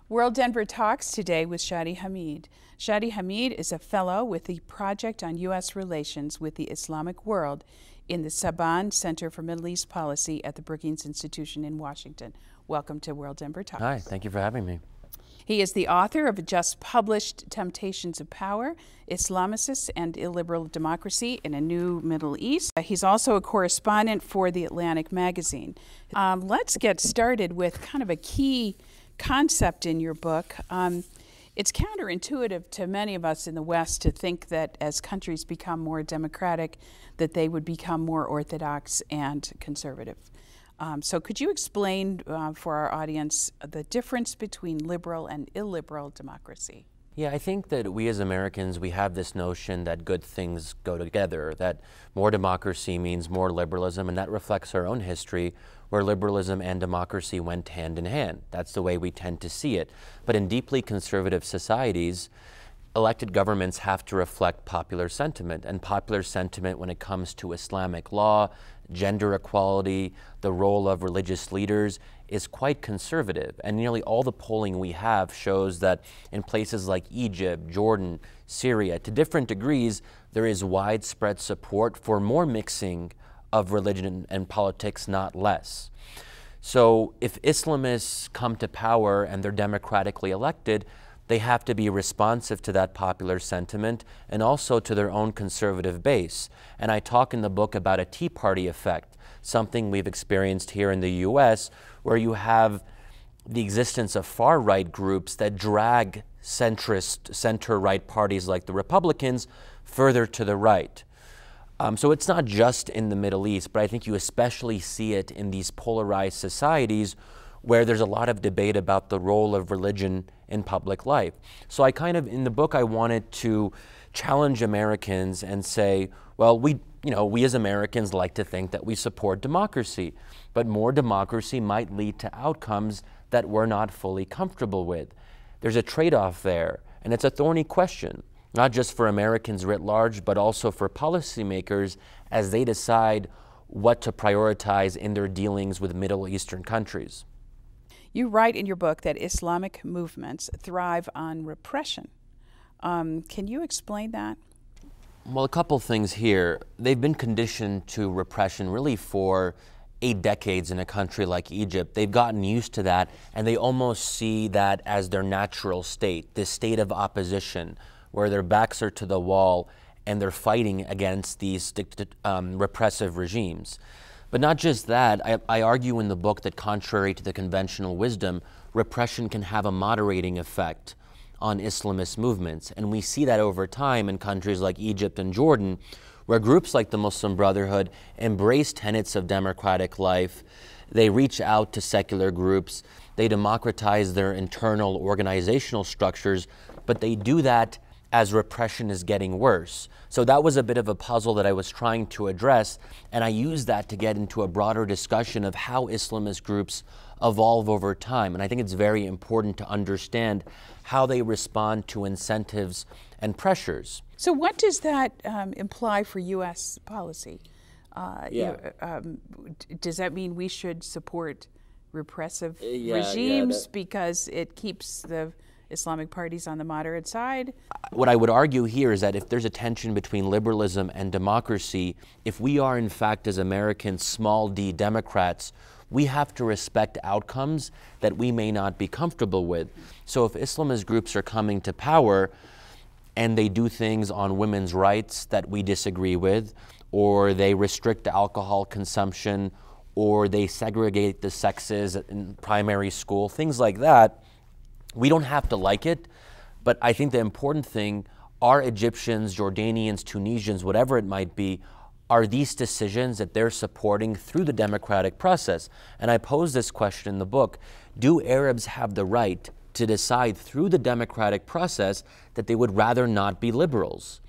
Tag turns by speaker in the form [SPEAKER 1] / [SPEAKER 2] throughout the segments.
[SPEAKER 1] World Denver Talks today with Shadi Hamid. Shadi Hamid is a fellow with the Project on U.S. Relations with the Islamic World in the Saban Center for Middle East Policy at the Brookings Institution in Washington. Welcome to World Denver Talks.
[SPEAKER 2] Hi, thank you for having me.
[SPEAKER 1] He is the author of a just published Temptations of Power, Islamicists and Illiberal Democracy in a New Middle East. He's also a correspondent for The Atlantic magazine. Let's get started with kind of a key concept in your book. It's counterintuitive to many of us in the West to think that as countries become more democratic, that they would become more orthodox and conservative. So could you explain for our audience the difference between liberal and illiberal democracy?
[SPEAKER 2] Yeah, I think that we as Americans, we have this notion that good things go together, that more democracy means more liberalism, and that reflects our own history, where liberalism and democracy went hand in hand. That's the way we tend to see it. But in deeply conservative societies, elected governments have to reflect popular sentiment, and popular sentiment when it comes to Islamic law, gender equality, the role of religious leaders is quite conservative. And nearly all the polling we have shows that in places like Egypt, Jordan, Syria, to different degrees, there is widespread support for more mixing of religion and politics, not less. So if Islamists come to power and they're democratically elected, they have to be responsive to that popular sentiment and also to their own conservative base. And I talk in the book about a Tea Party effect, something we've experienced here in the US, where you have the existence of far-right groups that drag centrist, center-right parties like the Republicans further to the right. So it's not just in the Middle East, but I think you especially see it in these polarized societies where there's a lot of debate about the role of religion in public life. So in the book, I wanted to challenge Americans and say, well, we as Americans like to think that we support democracy, but more democracy might lead to outcomes that we're not fully comfortable with. There's a trade-off there, and it's a thorny question, not just for Americans writ large, but also for policymakers as they decide what to prioritize in their dealings with Middle Eastern countries.
[SPEAKER 1] You write in your book that Islamic movements thrive on repression. Can you explain that?
[SPEAKER 2] Well, a couple things here. They've been conditioned to repression really for 8 decades in a country like Egypt. They've gotten used to that, and they almost see that as their natural state, this state of opposition, where their backs are to the wall and they're fighting against these repressive regimes. But not just that, I argue in the book that contrary to the conventional wisdom, repression can have a moderating effect on Islamist movements. And we see that over time in countries like Egypt and Jordan, where groups like the Muslim Brotherhood embrace tenets of democratic life. They reach out to secular groups. They democratize their internal organizational structures, but they do that as repression is getting worse. So that was a bit of a puzzle that I was trying to address, and I used that to get into a broader discussion of how Islamist groups evolve over time. And I think it's very important to understand how they respond to incentives and pressures.
[SPEAKER 1] So what does that imply for U.S. policy? Does that mean we should support repressive regimes because it keeps the Islamic parties on the moderate side?
[SPEAKER 2] What I would argue here is that if there's a tension between liberalism and democracy, if we are in fact as Americans small d Democrats, we have to respect outcomes that we may not be comfortable with. So if Islamist groups are coming to power and they do things on women's rights that we disagree with, or they restrict alcohol consumption, or they segregate the sexes in primary school, things like that, we don't have to like it, but I think the important thing, are Egyptians, Jordanians, Tunisians, whatever it might be, are these decisions that they're supporting through the democratic process? And I pose this question in the book, do Arabs have the right to decide through the democratic process that they would rather not be liberals?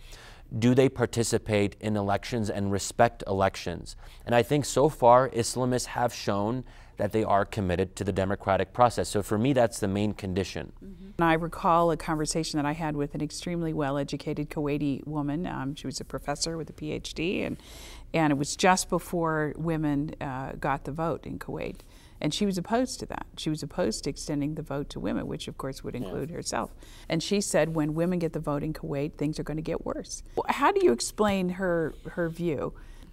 [SPEAKER 2] Do they participate in elections and respect elections? And I think so far, Islamists have shown that they are committed to the democratic process. So for me, that's the main condition.
[SPEAKER 1] Mm-hmm. I recall a conversation that I had with an extremely well-educated Kuwaiti woman. She was a professor with a PhD, and it was just before women got the vote in Kuwait. And she was opposed to that. She was opposed to extending the vote to women, which of course would include herself. And she said, when women get the vote in Kuwait, things are going to get worse. How do you explain her view?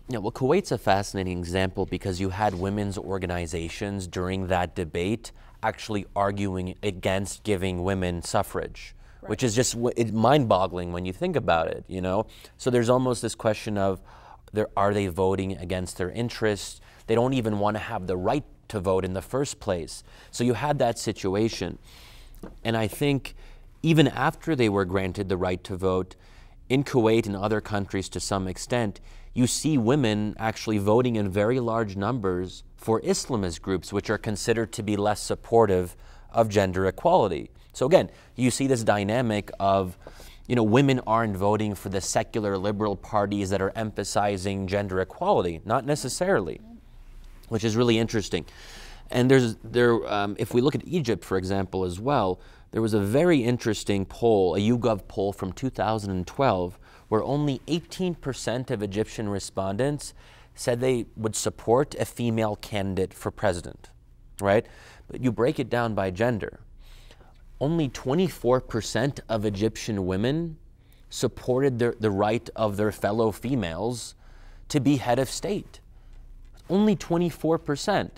[SPEAKER 2] Yeah, well, Kuwait's a fascinating example because you had women's organizations during that debate actually arguing against giving women suffrage, which is just mind-boggling when you think about it, you know? So there's almost this question of, are they voting against their interests? They don't even want to have the right to vote in the first place. So you had that situation. And I think even after they were granted the right to vote, in Kuwait and other countries to some extent, you see women actually voting in very large numbers for Islamist groups, which are considered to be less supportive of gender equality. So again, you see this dynamic of, you know, women aren't voting for the secular liberal parties that are emphasizing gender equality, not necessarily, which is really interesting. And if we look at Egypt, for example, as well, there was a very interesting poll, a YouGov poll from 2012, where only 18% of Egyptian respondents said they would support a female candidate for president, right? But you break it down by gender. Only 24% of Egyptian women supported the right of their fellow females to be head of state. Only 24%.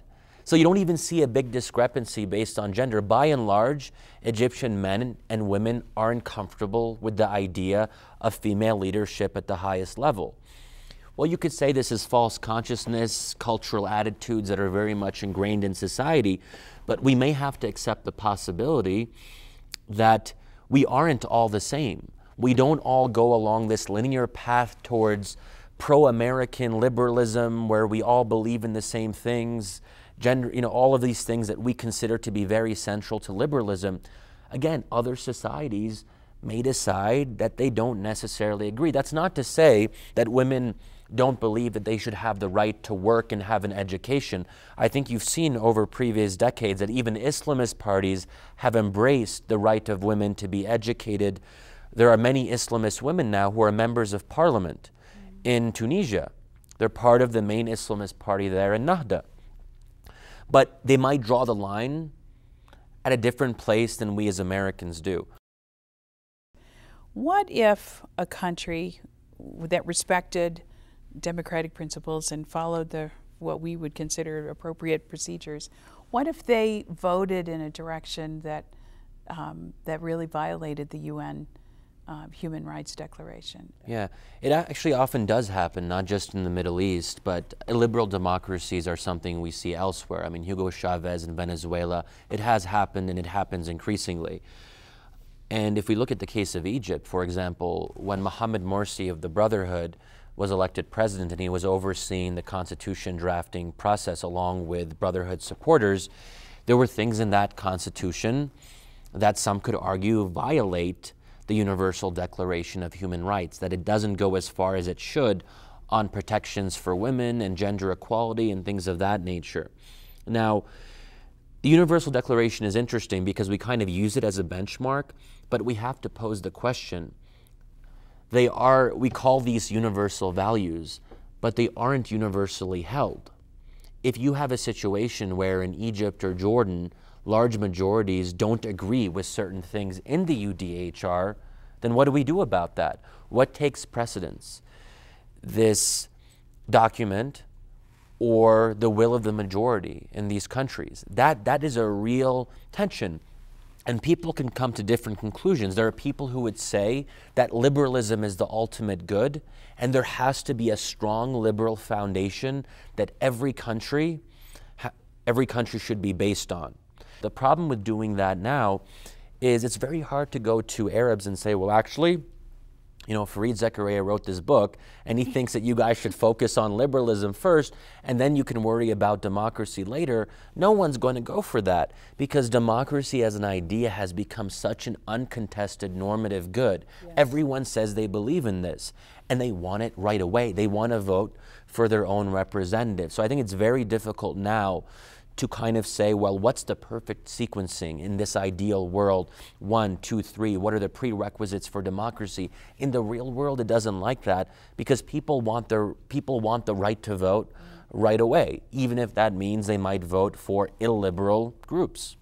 [SPEAKER 2] So you don't even see a big discrepancy based on gender. By and large, Egyptian men and women aren't comfortable with the idea of female leadership at the highest level. Well, you could say this is false consciousness, cultural attitudes that are very much ingrained in society, but we may have to accept the possibility that we aren't all the same. We don't all go along this linear path towards pro-American liberalism where we all believe in the same things, gender, you know, all of these things that we consider to be very central to liberalism. Again, other societies may decide that they don't necessarily agree. That's not to say that women don't believe that they should have the right to work and have an education. I think you've seen over previous decades that even Islamist parties have embraced the right of women to be educated. There are many Islamist women now who are members of parliament in Tunisia. They're part of the main Islamist party there in Nahda. But they might draw the line at a different place than we as Americans do.
[SPEAKER 1] What if a country that respected democratic principles and followed what we would consider appropriate procedures, what if they voted in a direction that that really violated the UN Human Rights Declaration?
[SPEAKER 2] Yeah, it actually often does happen, not just in the Middle East, but illiberal democracies are something we see elsewhere. I mean, Hugo Chavez in Venezuela, it has happened and it happens increasingly. And if we look at the case of Egypt, for example, when Mohamed Morsi of the Brotherhood was elected president and he was overseeing the constitution drafting process along with Brotherhood supporters, there were things in that constitution that some could argue violate the Universal Declaration of Human Rights, that it doesn't go as far as it should on protections for women and gender equality and things of that nature. Now, the Universal Declaration is interesting because we kind of use it as a benchmark, but we have to pose the question. We call these universal values, but they aren't universally held. If you have a situation where in Egypt or Jordan, large majorities don't agree with certain things in the UDHR, then what do we do about that? What takes precedence? This document or the will of the majority in these countries? That is a real tension. And people can come to different conclusions. There are people who would say that liberalism is the ultimate good, and there has to be a strong liberal foundation that every country should be based on. The problem with doing that now is it's very hard to go to Arabs and say, well, actually, you know, Fareed Zakaria wrote this book, and he thinks that you guys should focus on liberalism first, and then you can worry about democracy later. No one's going to go for that, because democracy as an idea has become such an uncontested normative good. Yes. Everyone says they believe in this, and they want it right away. They want to vote for their own representative. So I think it's very difficult now to kind of say, well, what's the perfect sequencing in this ideal world? 1, 2, 3, what are the prerequisites for democracy? In the real world, it doesn't like that because people want the right to vote right away, even if that means they might vote for illiberal groups.